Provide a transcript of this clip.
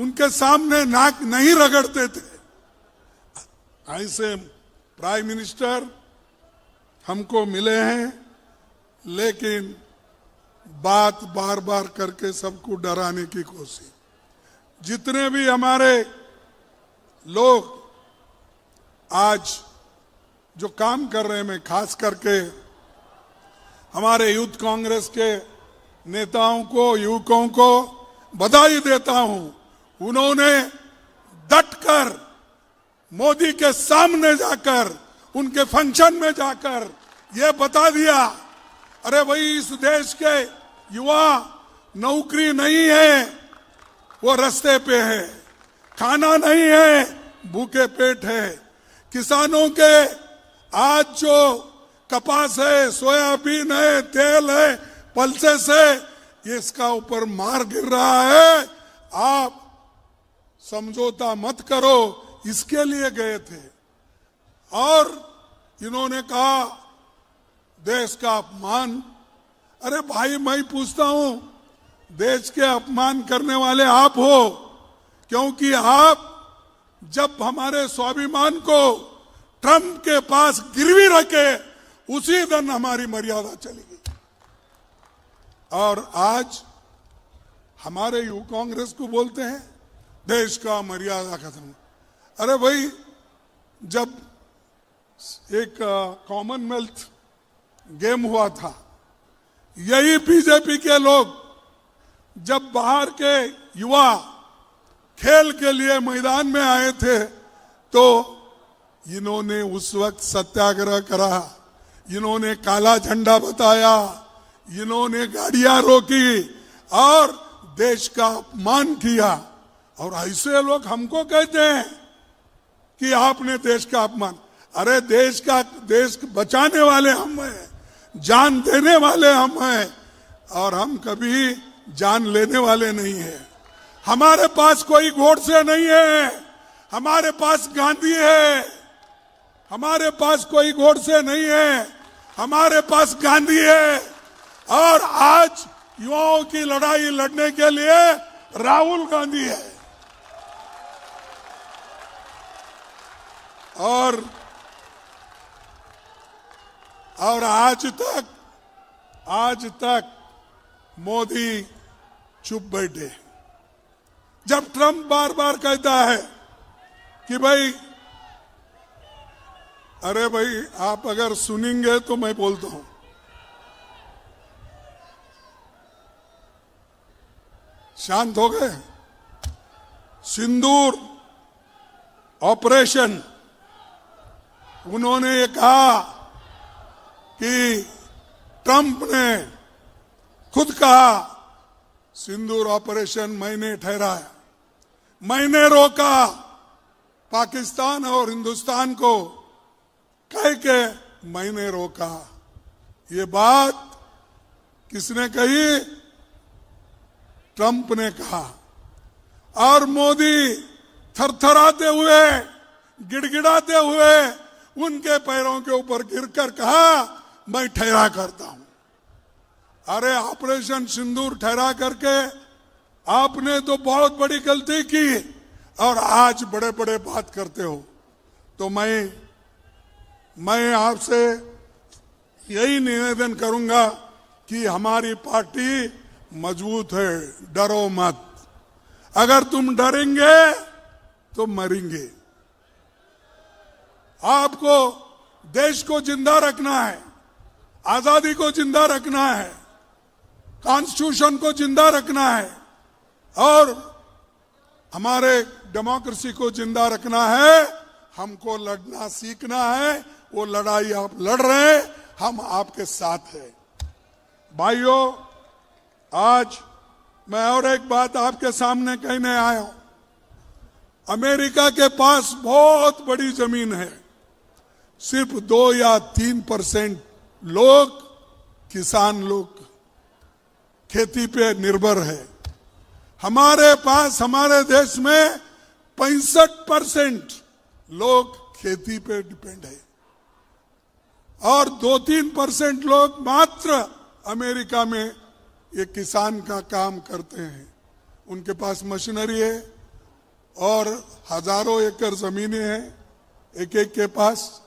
उनके सामने नाक नहीं रगड़ते थे। ऐसे प्राइम मिनिस्टर हमको मिले हैं, लेकिन बात बार बार करके सबको डराने की कोशिश। जितने भी हमारे लोग आज जो काम कर रहे हैं, मैं खास करके हमारे यूथ कांग्रेस के नेताओं को, युवकों को बधाई देता हूं। उन्होंने डटकर मोदी के सामने जाकर, उनके फंक्शन में जाकर ये बता दिया, अरे भाई इस देश के युवा नौकरी नहीं है, वो रास्ते पे है, खाना नहीं है, भूखे पेट है। किसानों के आज जो कपास है, सोयाबीन है, तेल है, पल्से से ये इसका ऊपर मार गिर रहा है। आप समझौता मत करो, इसके लिए गए थे। और इन्होंने कहा देश का अपमान। अरे भाई, मैं पूछता हूं, देश के अपमान करने वाले आप हो, क्योंकि आप जब हमारे स्वाभिमान को ट्रंप के पास गिरवी रखे, उसी दिन हमारी मर्यादा चली गई। और आज हमारे युवा कांग्रेस को बोलते हैं देश का मर्यादा खत्म। अरे भाई, जब एक कॉमनवेल्थ गेम हुआ था, यही बीजेपी के लोग जब बाहर के युवा खेल के लिए मैदान में आए थे, तो इन्होंने उस वक्त सत्याग्रह करा, इन्होंने काला झंडा बताया, इन्होंने गाड़ियां रोकी और देश का अपमान किया। और ऐसे लोग हमको कहते हैं कि आपने देश का अपमान। अरे देश बचाने वाले हम हैं, जान देने वाले हम हैं, और हम कभी जान लेने वाले नहीं हैं। हमारे पास कोई गोडसे नहीं है, हमारे पास गांधी है। हमारे पास कोई गोडसे नहीं है, हमारे पास गांधी है। और आज युवाओं की लड़ाई लड़ने के लिए राहुल गांधी है। और आज तक मोदी चुप बैठे। जब ट्रंप बार बार कहता है कि भाई, अरे भाई आप अगर सुनेंगे तो मैं बोलता हूं। शांत हो गए? सिंदूर ऑपरेशन, उन्होंने ये कहा कि ट्रंप ने खुद कहा सिंदूर ऑपरेशन मैंने ठहराया, मैंने रोका पाकिस्तान और हिंदुस्तान को, कह के मैंने रोका। ये बात किसने कही? ट्रंप ने कहा। और मोदी थरथराते हुए, गिड़गिड़ाते हुए उनके पैरों के ऊपर गिरकर कहा, मैं ठहरा करता हूं। अरे ऑपरेशन सिंदूर ठहरा करके आपने तो बहुत बड़ी गलती की, और आज बड़े बड़े बात करते हो। तो मैं आपसे यही निवेदन करूंगा कि हमारी पार्टी मजबूत है, डरो मत। अगर तुम डरेंगे तो मरेंगे। आपको देश को जिंदा रखना है, आजादी को जिंदा रखना है, कॉन्स्टिट्यूशन को जिंदा रखना है, और हमारे डेमोक्रेसी को जिंदा रखना है। हमको लड़ना सीखना है। वो लड़ाई आप लड़ रहे हैं, हम आपके साथ हैं। भाइयों, आज मैं और एक बात आपके सामने कहने आया हूं। अमेरिका के पास बहुत बड़ी जमीन है, सिर्फ 2 या 3% लोग, किसान लोग खेती पे निर्भर है। हमारे पास, हमारे देश में 65% लोग खेती पे डिपेंड है, और 2-3% लोग मात्र अमेरिका में ये किसान का काम करते हैं। उनके पास मशीनरी है, और हजारों एकड़ जमीनें हैं एक एक के पास।